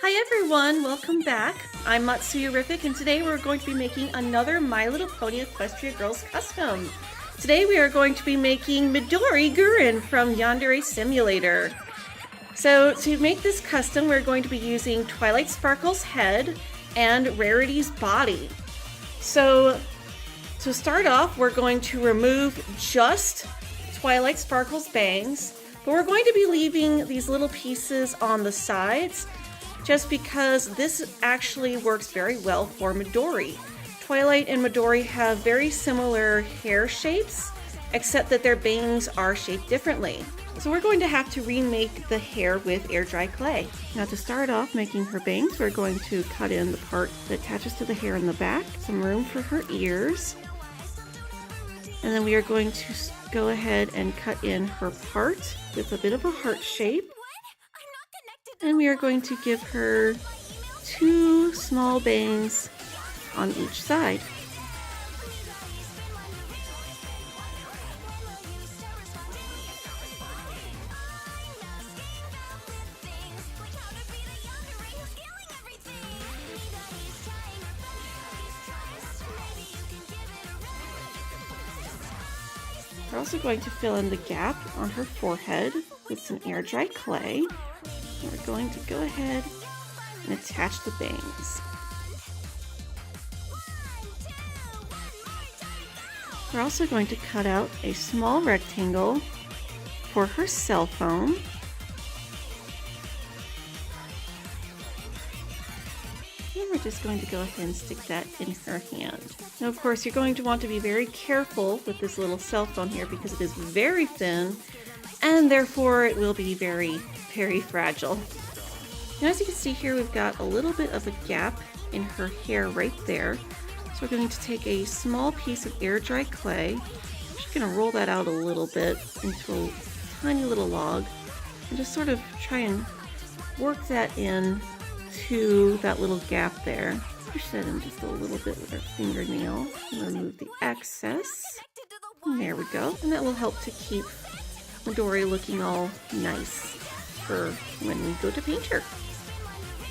Hi everyone, welcome back. I'm Matsuyorific and today we're going to be making another My Little Pony Equestria Girls custom. Today we are going to be making Midori Gurin from Yandere Simulator. So to make this custom we're going to be using Twilight Sparkle's head and Rarity's body. So to start off we're going to remove just Twilight Sparkle's bangs, but we're going to be leaving these little pieces on the sides just because this actually works very well for Midori. Twilight and Midori have very similar hair shapes, except that their bangs are shaped differently. So we're going to have to remake the hair with air dry clay. Now to start off making her bangs, we're going to cut in the part that attaches to the hair in the back, some room for her ears, and then we are going to go ahead and cut in her part with a bit of a heart shape. And we are going to give her 2 small bangs on each side. We're also going to fill in the gap on her forehead with some air dry clay. We're going to go ahead and attach the bangs. We're also going to cut out a small rectangle for her cell phone. And we're just going to go ahead and stick that in her hand. Now, of course, you're going to want to be very careful with this little cell phone here because it is very thin and therefore it will be very fragile. Now, as you can see here, we've got a little bit of a gap in her hair right there. So we're going to take a small piece of air dry clay. I'm just going to roll that out a little bit into a tiny little log and just sort of try and work that in to that little gap there. Push that in just a little bit with our fingernail and remove the excess. And there we go. And that will help to keep Midori looking all nice for when we go to paint her.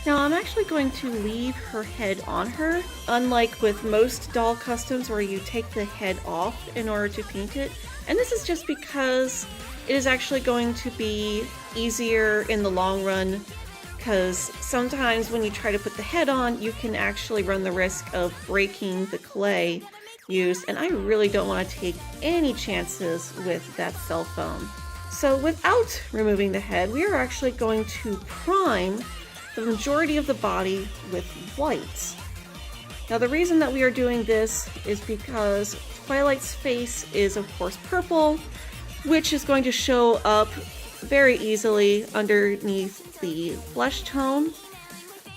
Now I'm actually going to leave her head on her, unlike with most doll customs where you take the head off in order to paint it. And this is just because it is actually going to be easier in the long run, because sometimes when you try to put the head on, you can actually run the risk of breaking the clay used, and I really don't want to take any chances with that cell phone. So without removing the head, we are actually going to prime the majority of the body with white. Now the reason that we are doing this is because Twilight's face is of course purple, which is going to show up very easily underneath the flesh tone.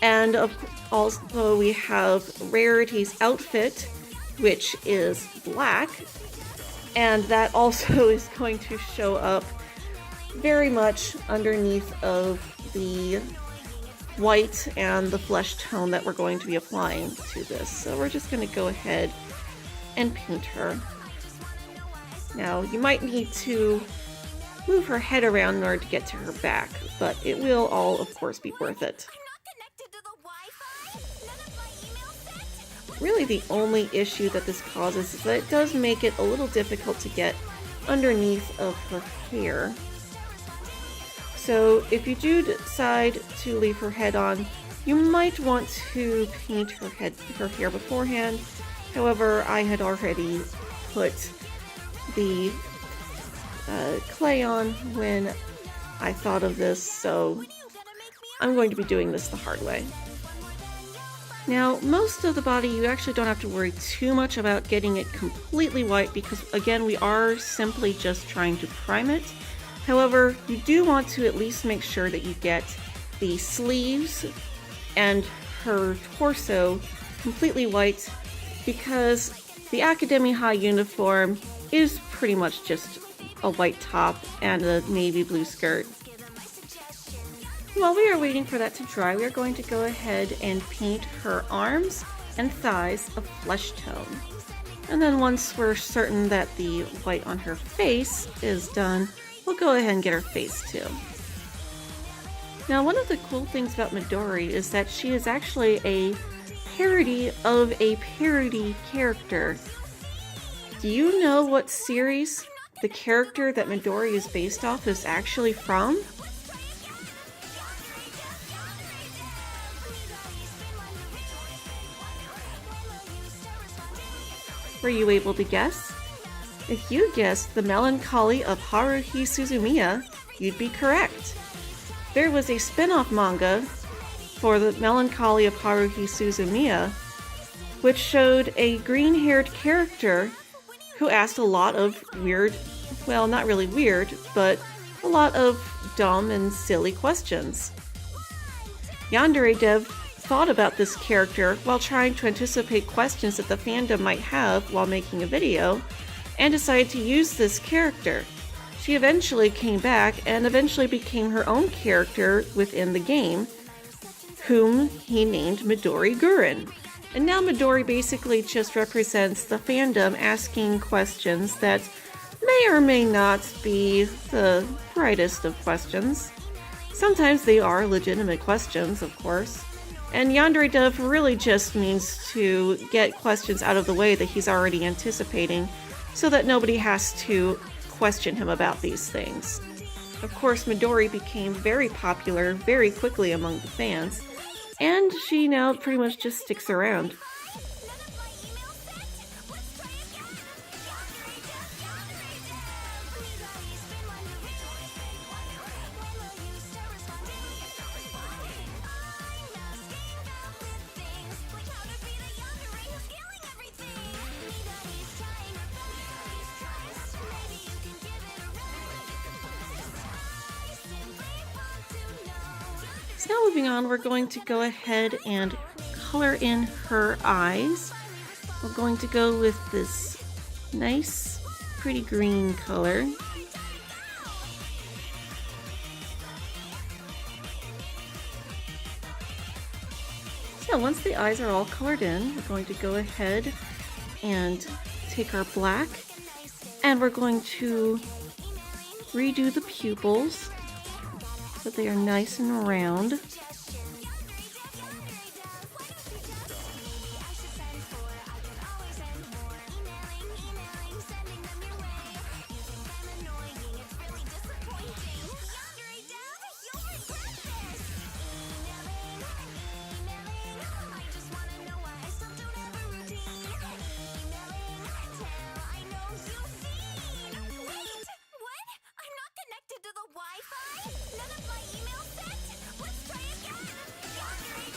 And also we have Rarity's outfit, which is black, and that also is going to show up very much underneath of the white and the flesh tone that we're going to be applying to this. So we're just going to go ahead and paint her. Now you might need to move her head around in order to get to her back, but it will all of course be worth it. Really the only issue that this causes is that it does make it a little difficult to get underneath of her hair. So if you do decide to leave her head on, you might want to paint her hair beforehand. However, I had already put the clay on when I thought of this, so I'm going to be doing this the hard way. Now, most of the body you actually don't have to worry too much about getting it completely white because, again, we are simply just trying to prime it. However, you do want to at least make sure that you get the sleeves and her torso completely white because the Academy High uniform is pretty much just a white top and a navy blue skirt. While we are waiting for that to dry, we are going to go ahead and paint her arms and thighs a flesh tone. And then once we're certain that the white on her face is done, we'll go ahead and get her face too. Now, one of the cool things about Midori is that she is actually a parody of a parody character. Do you know what series the character that Midori is based off is actually from? Were you able to guess? If you guessed The Melancholy of Haruhi Suzumiya, you'd be correct. There was a spin-off manga for The Melancholy of Haruhi Suzumiya, which showed a green-haired character who asked a lot of weird, well, not really weird, but a lot of dumb and silly questions. Yandere Dev thought about this character while trying to anticipate questions that the fandom might have while making a video, and decided to use this character. She eventually came back and eventually became her own character within the game, whom he named Midori Gurin. And now Midori basically just represents the fandom asking questions that may or may not be the brightest of questions. Sometimes they are legitimate questions, of course. And Yandere Dev really just means to get questions out of the way that he's already anticipating so that nobody has to question him about these things. Of course, Midori became very popular very quickly among the fans, and she now pretty much just sticks around. So now moving on, we're going to go ahead and color in her eyes. We're going to go with this nice, pretty green color. So once the eyes are all colored in, we're going to go ahead and take our black, and we're going to redo the pupils so they are nice and round.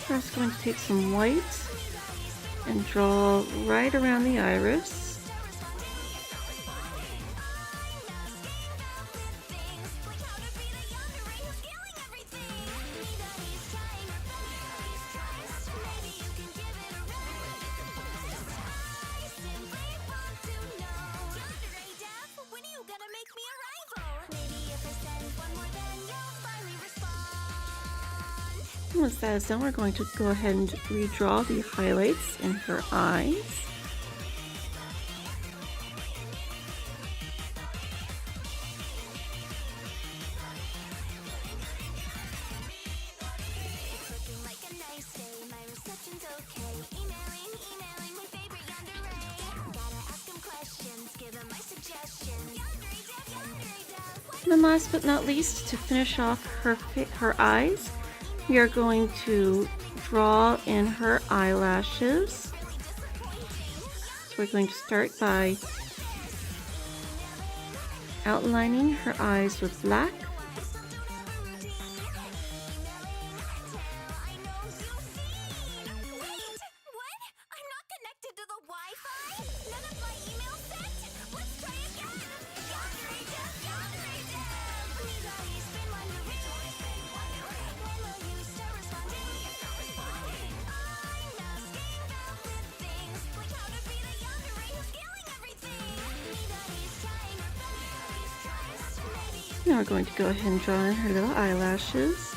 First, going to take some white and draw right around the iris. Once that is done, we're going to go ahead and redraw the highlights in her eyes. And then last but not least, to finish off her eyes, we are going to draw in her eyelashes. So we're going to start by outlining her eyes with black. Now we're going to go ahead and draw in her little eyelashes.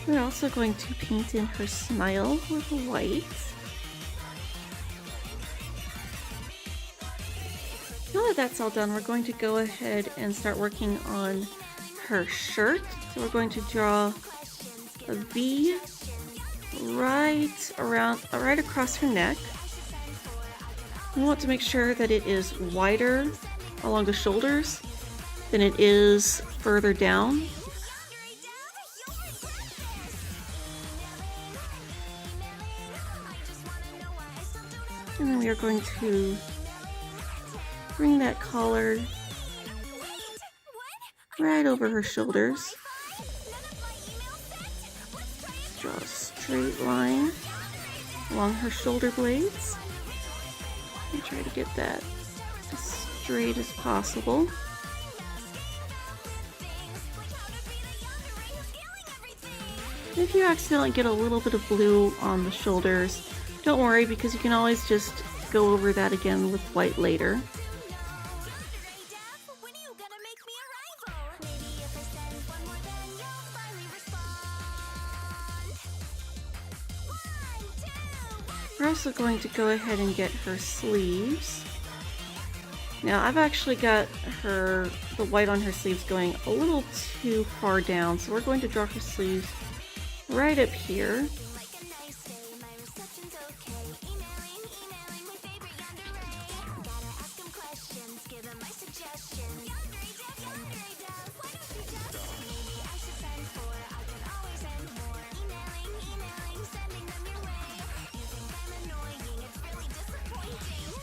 We're also going to paint in her smile with white. Now that that's all done, we're going to go ahead and start working on her shirt. So we're going to draw a V right across her neck. We want to make sure that it is wider along the shoulders than it is further down. And then we are going to bring that collar right over her shoulders. Draw a straight line along her shoulder blades. And try to get that as straight as possible. And if you accidentally get a little bit of blue on the shoulders, don't worry, because you can always just go over that again with white later. We're also going to go ahead and get her sleeves. Now I've actually got the white on her sleeves going a little too far down, so we're going to draw her sleeves right up here.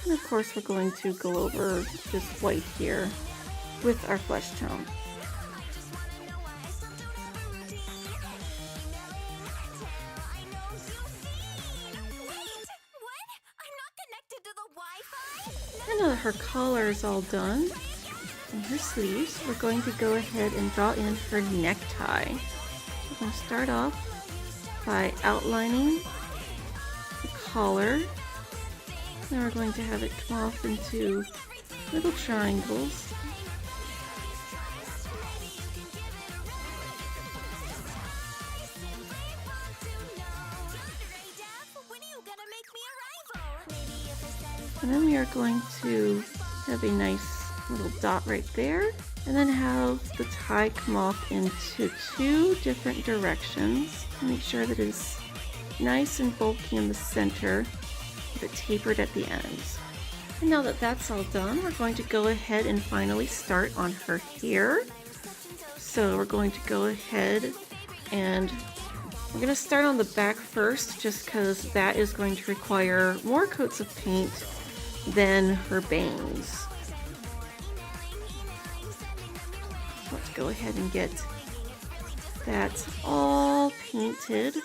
And of course we're going to go over this white here with our flesh tone. And now that her collar is all done and her sleeves, we're going to go ahead and draw in her necktie. We're going to start off by outlining the collar. Now we're going to have it come off into little triangles. And then we are going to have a nice little dot right there, and then have the tie come off into two different directions. Make sure that it is nice and bulky in the center, but tapered at the ends. And now that that's all done, we're going to go ahead and finally start on her hair. So we're going to go ahead and we're going to start on the back first, just because that is going to require more coats of paint than her bangs. Let's go ahead and get that all painted.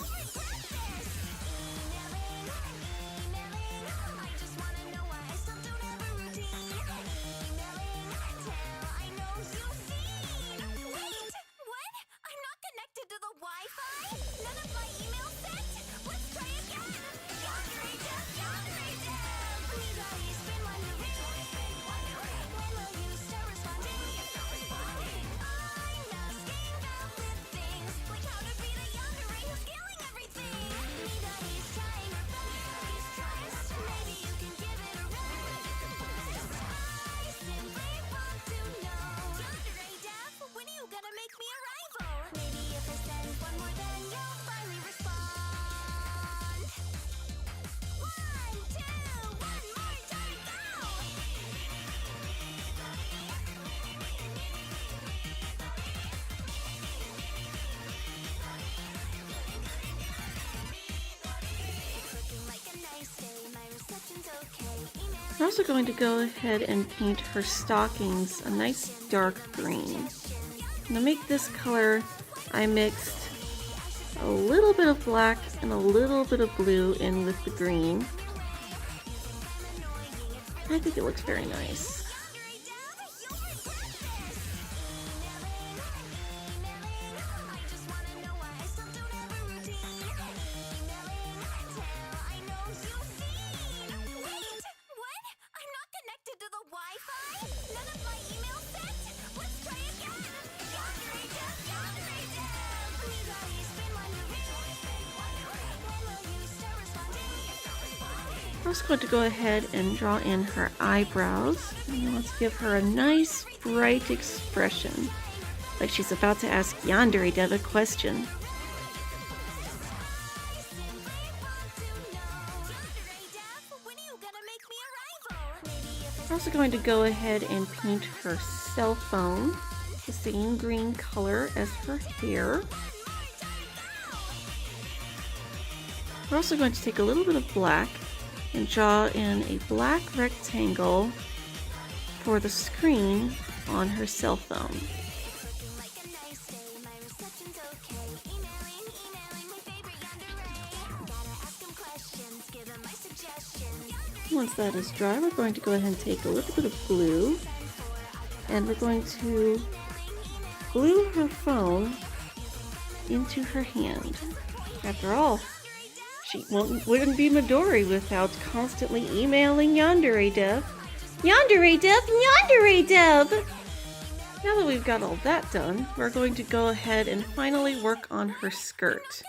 We're also going to go ahead and paint her stockings a nice dark green. To make this color, I mixed a little bit of black and a little bit of blue in with the green. I think it looks very nice. also going to go ahead and draw in her eyebrows. And let's give her a nice, bright expression, like she's about to ask Yandere Dev a question. We're also going to go ahead and paint her cell phone the same green color as her hair. We're also going to take a little bit of black and draw in a black rectangle for the screen on her cell phone. Once that is dry, we're going to go ahead and take a little bit of glue, and we're going to glue her phone into her hand. After all, she wouldn't be Midori without constantly emailing Yandere Dev. Yandere Dev! Yandere Dev! Now that we've got all that done, we're going to go ahead and finally work on her skirt.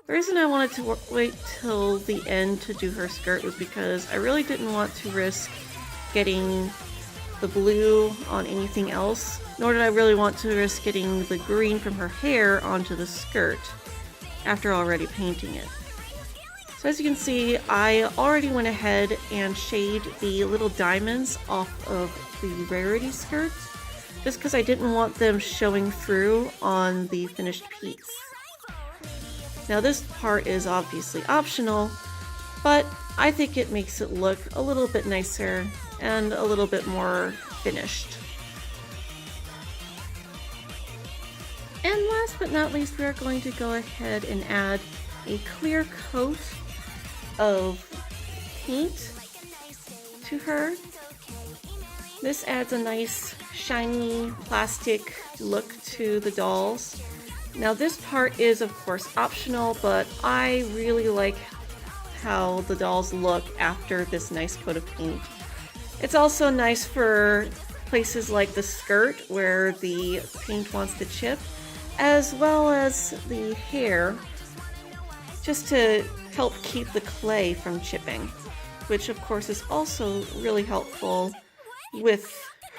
The reason I wanted to wait till the end to do her skirt was because I really didn't want to risk getting the blue on anything else, nor did I really want to risk getting the green from her hair onto the skirt after already painting it. So as you can see, I already went ahead and shaded the little diamonds off of the rarity skirt, just because I didn't want them showing through on the finished piece. Now this part is obviously optional, but I think it makes it look a little bit nicer and a little bit more finished. And last but not least, we are going to go ahead and add a clear coat of paint to her. This adds a nice shiny plastic look to the dolls. Now this part is of course optional, but I really like how the dolls look after this nice coat of paint. It's also nice for places like the skirt where the paint wants to chip, as well as the hair, just to help keep the clay from chipping, which of course is also really helpful with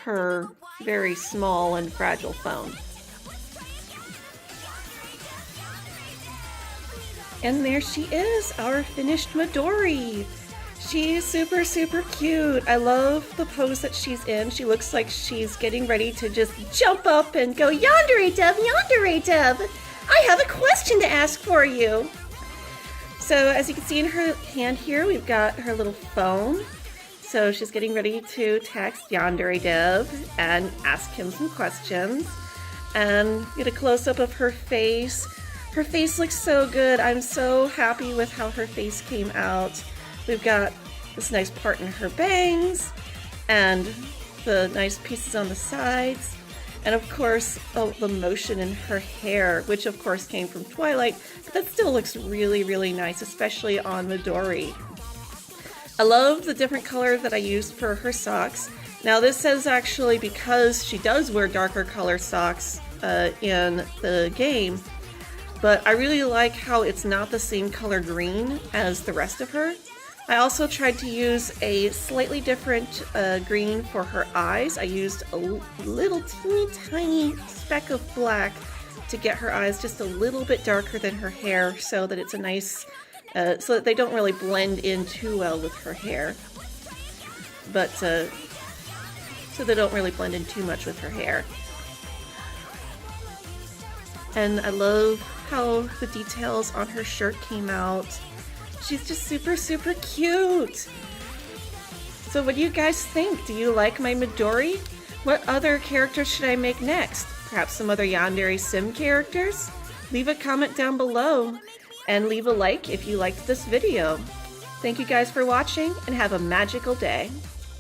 her very small and fragile phone. And there she is, our finished Midori. She's super, super cute. I love the pose that she's in. She looks like she's getting ready to just jump up and go, Yandere Dev, Yandere Dev! I have a question to ask for you. So as you can see in her hand here, we've got her little phone. So she's getting ready to text Yandere Dev and ask him some questions. And get a close-up of her face. Her face looks so good. I'm so happy with how her face came out. We've got this nice part in her bangs, and the nice pieces on the sides, and of course, the motion in her hair, which of course came from Twilight, but that still looks really, really nice, especially on Midori. I love the different color that I used for her socks. Now this is actually because she does wear darker color socks in the game, but I really like how it's not the same color green as the rest of her. I also tried to use a slightly different green for her eyes. I used a little teeny tiny speck of black to get her eyes just a little bit darker than her hair, so that it's a nice, so that they don't really blend in too well with her hair. But, so they don't really blend in too much with her hair. And I love how the details on her shirt came out. She's just super, super cute. So what do you guys think? Do you like my Midori? What other characters should I make next? Perhaps some other Yandere Sim characters? Leave a comment down below and leave a like if you liked this video. Thank you guys for watching and have a magical day.